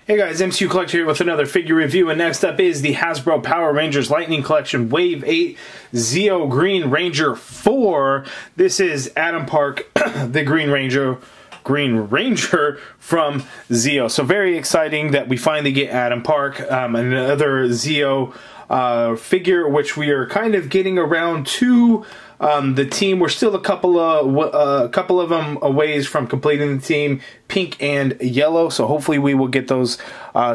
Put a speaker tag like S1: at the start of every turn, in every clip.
S1: Hey guys, MCU Collector here with another figure review, and next up is the Hasbro Power Rangers Lightning Collection Wave 8 Zeo Green Ranger 4. This is Adam Park, the Green Ranger from Zeo. So very exciting that we finally get Adam Park, another Zeo figure, which we are kind of getting around to. The team, we're still a couple of them a ways from completing the team, pink and yellow, so hopefully we will get those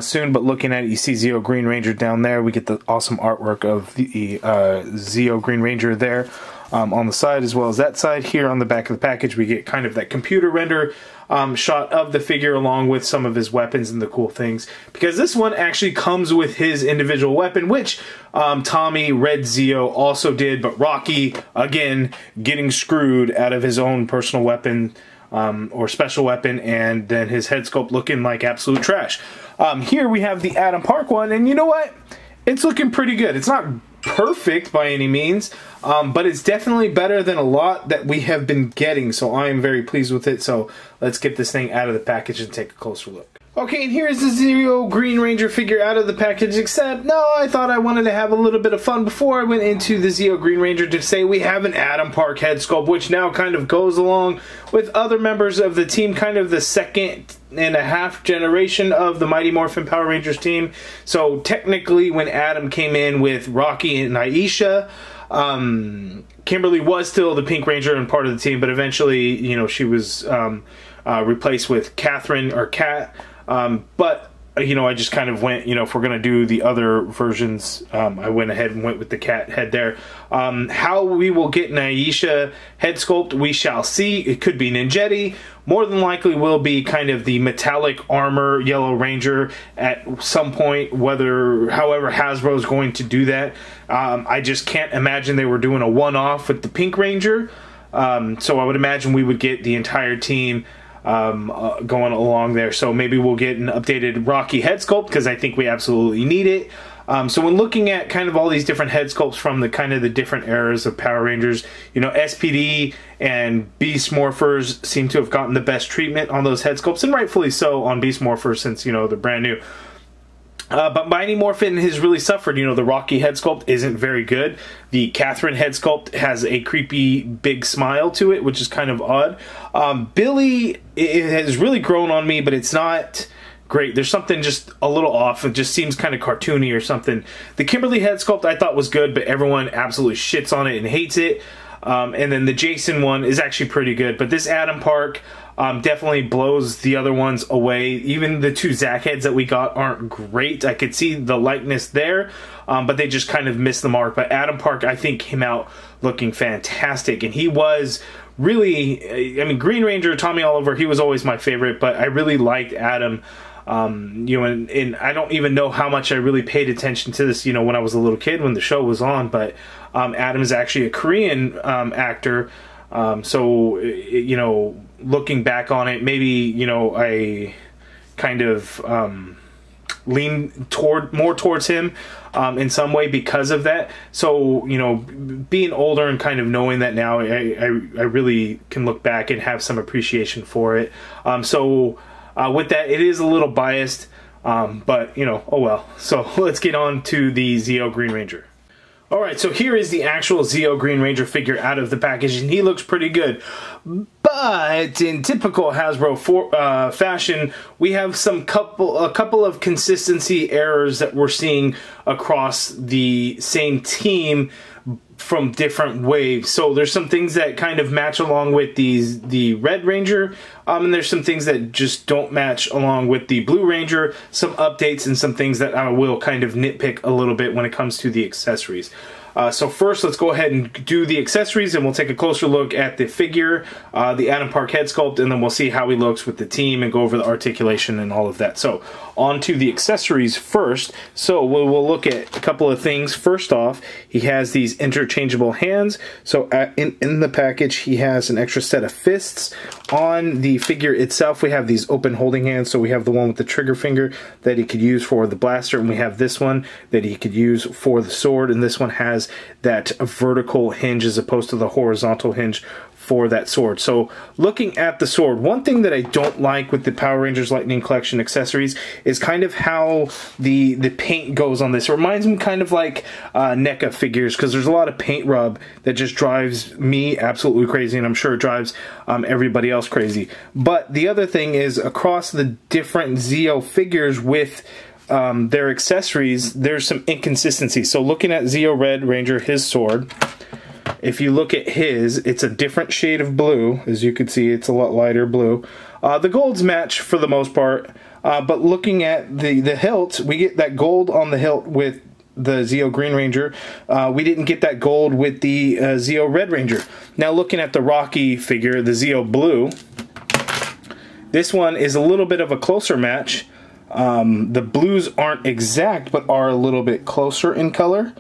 S1: soon. But looking at it, you see Zeo Green Ranger down there. We get the awesome artwork of the Zeo Green Ranger there on the side, as well as that side. Here on the back of the package, we get kind of that computer render shot of the figure along with some of his weapons and the cool things, because this one actually comes with his individual weapon, which Tommy Red Zeo also did, but Rocky, again, getting screwed out of his own personal weapon or special weapon, and then his head sculpt looking like absolute trash. Here we have the Adam Park one, and you know what? It's looking pretty good. It's not perfect by any means, but it's definitely better than a lot that we have been getting, so I am very pleased with it. So let's get this thing out of the package and take a closer look. Okay, and here's the Zeo Green Ranger figure out of the package, except, no, I thought I wanted to have a little bit of fun before I went into the Zeo Green Ranger to say we have an Adam Park head sculpt, which now kind of goes along with other members of the team, kind of the second and a half generation of the Mighty Morphin Power Rangers team. So technically, when Adam came in with Rocky and Aisha, Kimberly was still the Pink Ranger and part of the team, but eventually, you know, she was replaced with Catherine or Kat. But you know, I just kind of went, you know, if we're gonna do the other versions, I went ahead and went with the cat head there. How we will get an Aisha head sculpt, we shall see. It could be Ninjetti. More than likely will be kind of the metallic armor Yellow Ranger at some point, however Hasbro is going to do that. I just can't imagine they were doing a one-off with the Pink Ranger. So I would imagine we would get the entire team going along there. So maybe we'll get an updated Rocky head sculpt, because I think we absolutely need it. So when looking at kind of all these different head sculpts from the kind of the different eras of Power Rangers, you know, s.p.d. and Beast Morphers seem to have gotten the best treatment on those head sculpts, and rightfully so on Beast Morphers, since, you know, they're brand new. But Mighty Morphin has really suffered. You know, the Rocky head sculpt isn't very good. The Catherine head sculpt has a creepy big smile to it, which is kind of odd. Billy, it has really grown on me, but it's not great. There's something just a little off. It just seems kind of cartoony or something. The Kimberly head sculpt I thought was good, but everyone absolutely shits on it and hates it. And then the Jason one is actually pretty good. But this Adam Park definitely blows the other ones away. Even the two Zack heads that we got aren't great. I could see the likeness there, but they just kind of missed the mark. But Adam Park, I think, came out looking fantastic. And he was really, I mean, Green Ranger, Tommy Oliver, he was always my favorite, but I really liked Adam. You know, and I don't even know how much I really paid attention to this, you know, when I was a little kid when the show was on, but Adam is actually a Korean actor. So, you know, looking back on it, maybe, you know, I kind of lean more towards him in some way because of that. So, you know, being older and kind of knowing that now, I really can look back and have some appreciation for it. With that, it is a little biased, but, you know, oh well. So let's get on to the Zeo Green Ranger. Alright, so here is the actual Zeo Green Ranger figure out of the package, and he looks pretty good. But in typical Hasbro fashion, we have a couple of consistency errors that we're seeing across the same team from different waves. So there's some things that kind of match along with the Red Ranger, and there's some things that just don't match along with the Blue Ranger, some updates and some things that I will kind of nitpick a little bit when it comes to the accessories. So first, let's go ahead and do the accessories, and we'll take a closer look at the figure, the Adam Park head sculpt, and then we'll see how he looks with the team and go over the articulation and all of that. So on to the accessories first. So we'll look at a couple of things. First off, he has these interchangeable hands. So in the package, he has an extra set of fists. On the figure itself, we have these open holding hands. So we have the one with the trigger finger that he could use for the blaster, and we have this one that he could use for the sword, and this one has that vertical hinge as opposed to the horizontal hinge for that sword. So looking at the sword, one thing that I don't like with the Power Rangers Lightning Collection accessories is kind of how the paint goes on this. It reminds me kind of like NECA figures, because there's a lot of paint rub that just drives me absolutely crazy, and I'm sure it drives everybody else crazy. But the other thing is, across the different Zeo figures with their accessories, there's some inconsistency. So looking at Zeo Red Ranger, his sword, if you look at his, it's a different shade of blue. As you can see, it's a lot lighter blue. The golds match for the most part, but looking at the hilt, we get that gold on the hilt with the Zeo Green Ranger. We didn't get that gold with the Zeo Red Ranger. Now looking at the Rocky figure, the Zeo Blue, this one is a little bit of a closer match. The blues aren't exact, but are a little bit closer in color.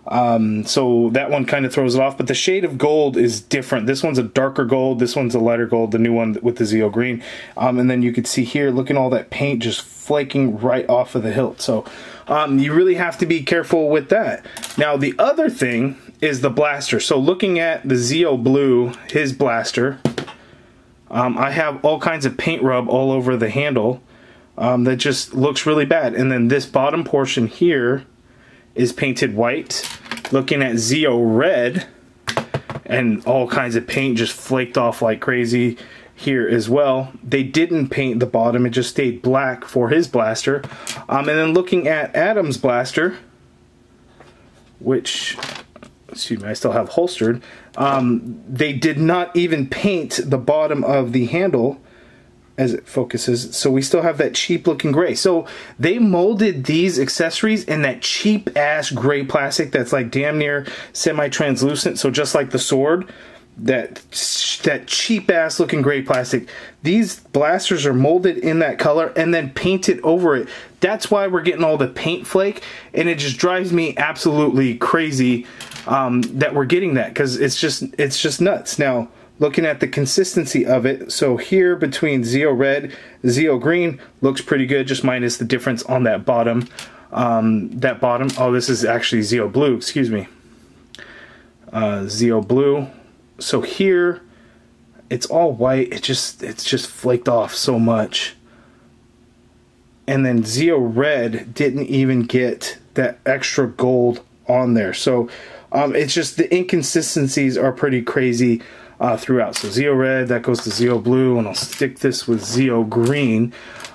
S1: So that one kind of throws it off, but the shade of gold is different. This one's a darker gold, this one's a lighter gold, the new one with the Zeo Green. And then you can see here, look at all that paint just flaking right off of the hilt. So you really have to be careful with that. Now the other thing is the blaster. So looking at the Zeo Blue, his blaster, I have all kinds of paint rub all over the handle that just looks really bad. And then this bottom portion here is painted white. Looking at Zeo Red, and all kinds of paint just flaked off like crazy here as well. They didn't paint the bottom, it just stayed black for his blaster. And then looking at Adam's blaster, which, excuse me, I still have holstered, they did not even paint the bottom of the handle as it focuses, so we still have that cheap looking gray. So they molded these accessories in that cheap ass gray plastic that's like damn near semi-translucent. So just like the sword, that cheap ass looking gray plastic, these blasters are molded in that color and then painted over it. That's why we're getting all the paint flake, and it just drives me absolutely crazy that we're getting that, because it's just nuts. Now looking at the consistency of it, so here between Zeo Red, Zeo Green looks pretty good, just minus the difference on that bottom. Oh, this is actually Zeo Blue, excuse me. Zeo Blue. So here, it's all white. It's just flaked off so much. And then Zeo Red didn't even get that extra gold on there. So it's just the inconsistencies are pretty crazy throughout. So Zeo Red, that goes to Zeo Blue, and I'll stick this with Zeo Green.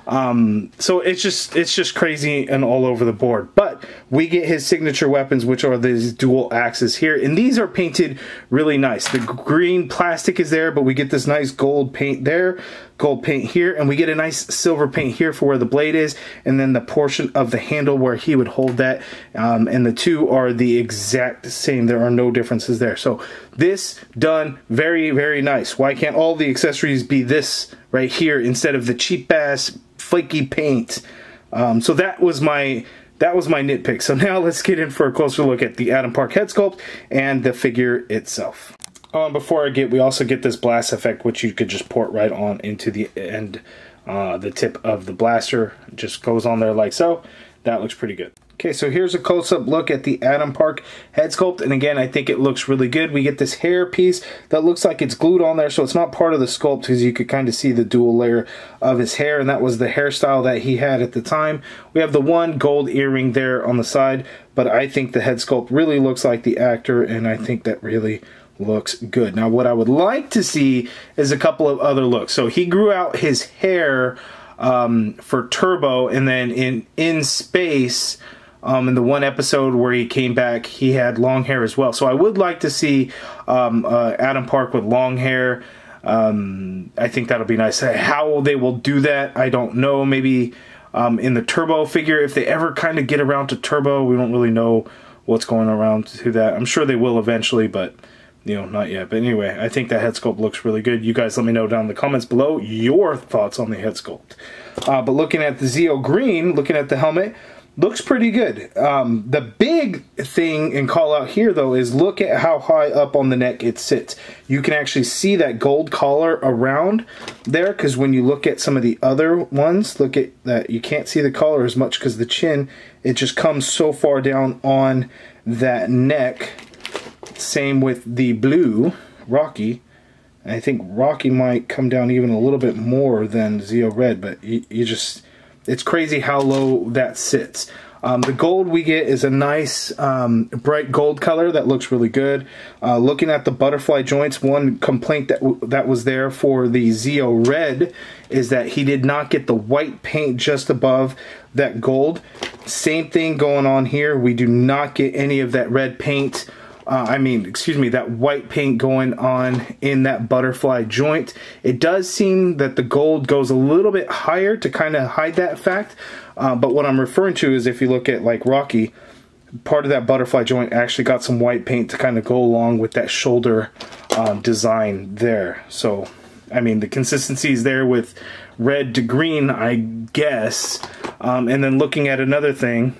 S1: So it's just crazy and all over the board. But we get his signature weapons, which are these dual axes here, and these are painted really nice. The green plastic is there, but we get this nice gold paint there, gold paint here, and we get a nice silver paint here for where the blade is, and then the portion of the handle where he would hold that, and the two are the exact same. There are no differences there. So this done very, very nice. Why can't all the accessories be this right here instead of the cheap ass flaky paint? So that was my nitpick. So now let's get in for a closer look at the Adam Park head sculpt and the figure itself. Before we also get this blast effect, which you could just port right on into the end, the tip of the blaster. It just goes on there like so. That looks pretty good. Okay, so here's a close-up look at the Adam Park head sculpt, and again, I think it looks really good. We get this hair piece that looks like it's glued on there, so it's not part of the sculpt, because you could kind of see the dual layer of his hair, and that was the hairstyle that he had at the time. We have the one gold earring there on the side, but I think the head sculpt really looks like the actor, and I think that really looks good. Now, what I would like to see is a couple of other looks. So he grew out his hair for Turbo, and then in space, in the one episode where he came back, he had long hair as well. So I would like to see Adam Park with long hair. I think that'll be nice. How they will do that, I don't know. Maybe in the Turbo figure, if they ever kind of get around to Turbo, we don't really know what's going around to that. I'm sure they will eventually, but you know, not yet. But anyway, I think that head sculpt looks really good. You guys let me know down in the comments below your thoughts on the head sculpt. But looking at the Zeo Green, looking at the helmet, looks pretty good. The big thing and call out here though is look at how high up on the neck it sits. You can actually see that gold collar around there, because when you look at some of the other ones, look at that, you can't see the collar as much because the chin, it just comes so far down on that neck. Same with the blue Rocky. And I think Rocky might come down even a little bit more than Zeo Red, but you just, it's crazy how low that sits. The gold we get is a nice bright gold color that looks really good. Looking at the butterfly joints, one complaint that was there for the Zeo Red is that he did not get the white paint just above that gold. Same thing going on here. We do not get any of that red paint. That white paint going on in that butterfly joint. It does seem that the gold goes a little bit higher to kind of hide that fact. But what I'm referring to is if you look at like Rocky, part of that butterfly joint actually got some white paint to kind of go along with that shoulder design there. So, I mean, the consistency is there with red to green, I guess. And then looking at another thing,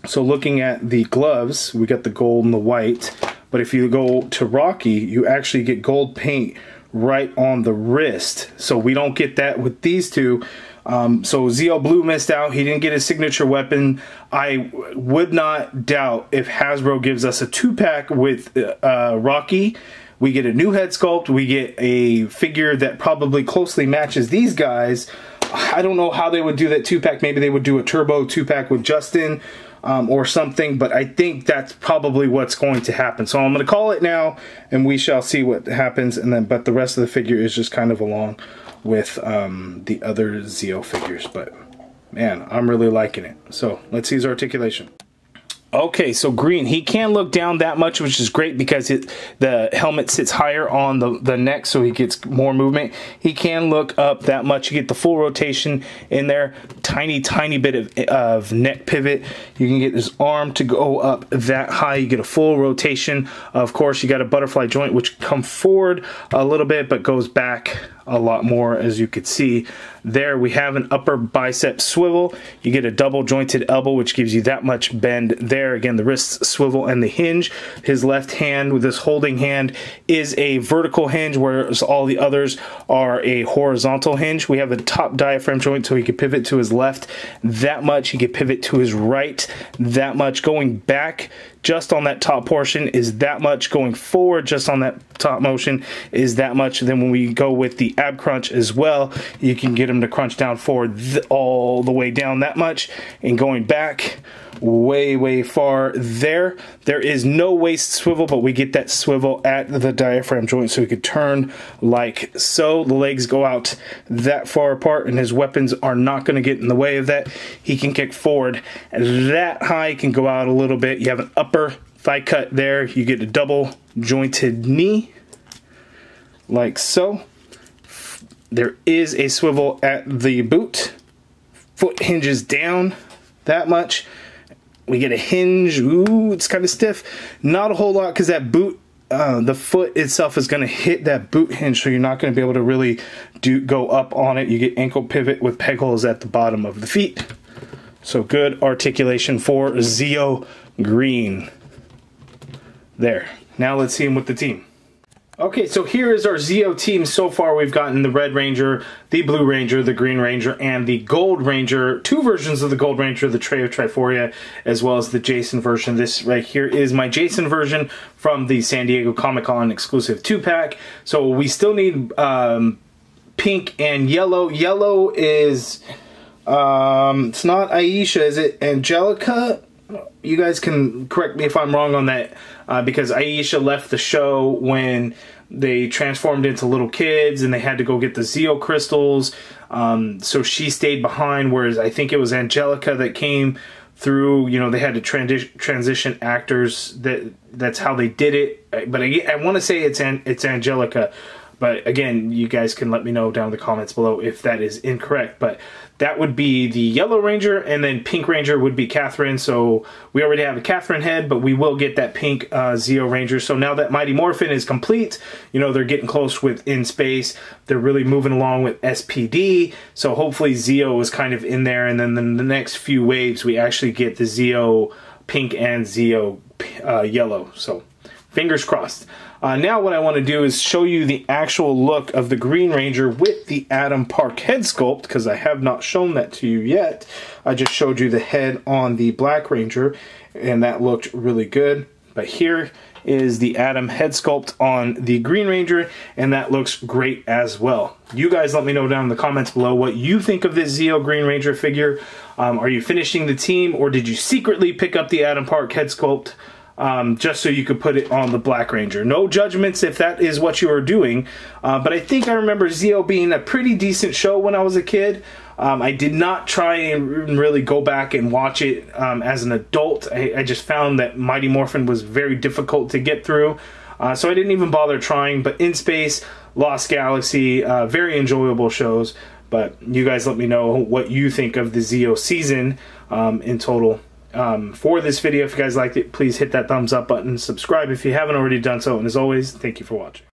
S1: so looking at the gloves, we got the gold and the white, but if you go to Rocky, you actually get gold paint right on the wrist. So we don't get that with these two. So Zeo Blue missed out. He didn't get his signature weapon. I would not doubt if Hasbro gives us a 2-pack with Rocky, we get a new head sculpt, we get a figure that probably closely matches these guys. I don't know how they would do that 2-pack. Maybe they would do a turbo 2-pack with Justin or something, but I think that's probably what's going to happen. So I'm going to call it now, and we shall see what happens. And then, but the rest of the figure is just kind of along with the other Zeo figures. But man, I'm really liking it. So let's see his articulation. Okay, so green, he can look down that much, which is great because the helmet sits higher on the neck, so he gets more movement. He can look up that much. You get the full rotation in there. Tiny bit of neck pivot. You can get his arm to go up that high. You get a full rotation. Of course, you got a butterfly joint, which come forward a little bit, but goes back a lot more, as you could see there. We have an upper bicep swivel. You get a double jointed elbow, which gives you that much bend there. Again, the wrist swivel and the hinge. His left hand with this holding hand is a vertical hinge, whereas all the others are a horizontal hinge. We have a top diaphragm joint, so he can pivot to his left that much. He can pivot to his right that much. Going back just on that top portion is that much. Going forward just on that top motion is that much. Then when we go with the ab crunch as well, you can get him to crunch down forward all the way down that much, and going back way far there. There is no waist swivel, but we get that swivel at the diaphragm joint, so he could turn like so. The legs go out that far apart, and his weapons are not going to get in the way of that. He can kick forward that high, can go out a little bit. You have an upper thigh cut there. You get a double jointed knee like so. There is a swivel at the boot. Foot hinges down that much. We get a hinge. Ooh, it's kind of stiff. Not a whole lot because that boot, the foot itself is going to hit that boot hinge, so you're not going to be able to really go up on it. You get ankle pivot with peg holes at the bottom of the feet. So good articulation for Zeo Green. There. Now let's see him with the team. Okay, so here is our Zeo team. So far we've gotten the Red Ranger, the Blue Ranger, the Green Ranger, and the Gold Ranger. 2 versions of the Gold Ranger, the Tray of Triforia, as well as the Jason version. This right here is my Jason version from the San Diego Comic-Con exclusive 2-pack. So we still need pink and yellow. Yellow is, it's not Aisha, is it Angelica? You guys can correct me if I'm wrong on that, because Aisha left the show when they transformed into little kids and they had to go get the Zeo crystals. So she stayed behind, whereas I think it was Angelica that came through. You know, they had to transition actors. That's how they did it. But I want to say it's Angelica. But again, you guys can let me know down in the comments below if that is incorrect. But that would be the Yellow Ranger, and then Pink Ranger would be Catherine. So we already have a Catherine head, but we will get that pink Zeo Ranger. So now that Mighty Morphin is complete, you know, they're getting close with In Space. They're really moving along with s.p.d. So hopefully Zeo is kind of in there. And then in the next few waves, we actually get the Zeo Pink and Zeo Yellow. So fingers crossed. Now what I want to do is show you the actual look of the Green Ranger with the Adam Park head sculpt, because I have not shown that to you yet. I just showed you the head on the Black Ranger, and that looked really good. But here is the Atom head sculpt on the Green Ranger, and that looks great as well. You guys let me know down in the comments below what you think of this Zeo Green Ranger figure. Are you finishing the team, or did you secretly pick up the Adam Park head sculpt just so you could put it on the Black Ranger? No judgments if that is what you are doing, but I think I remember Zeo being a pretty decent show when I was a kid. I did not try and really go back and watch it as an adult. I just found that Mighty Morphin was very difficult to get through, so I didn't even bother trying. But In Space, Lost Galaxy, very enjoyable shows. But you guys let me know what you think of the Zeo season in total. For this video, if you guys liked it, please hit that thumbs up button, subscribe if you haven't already done so, and as always, thank you for watching.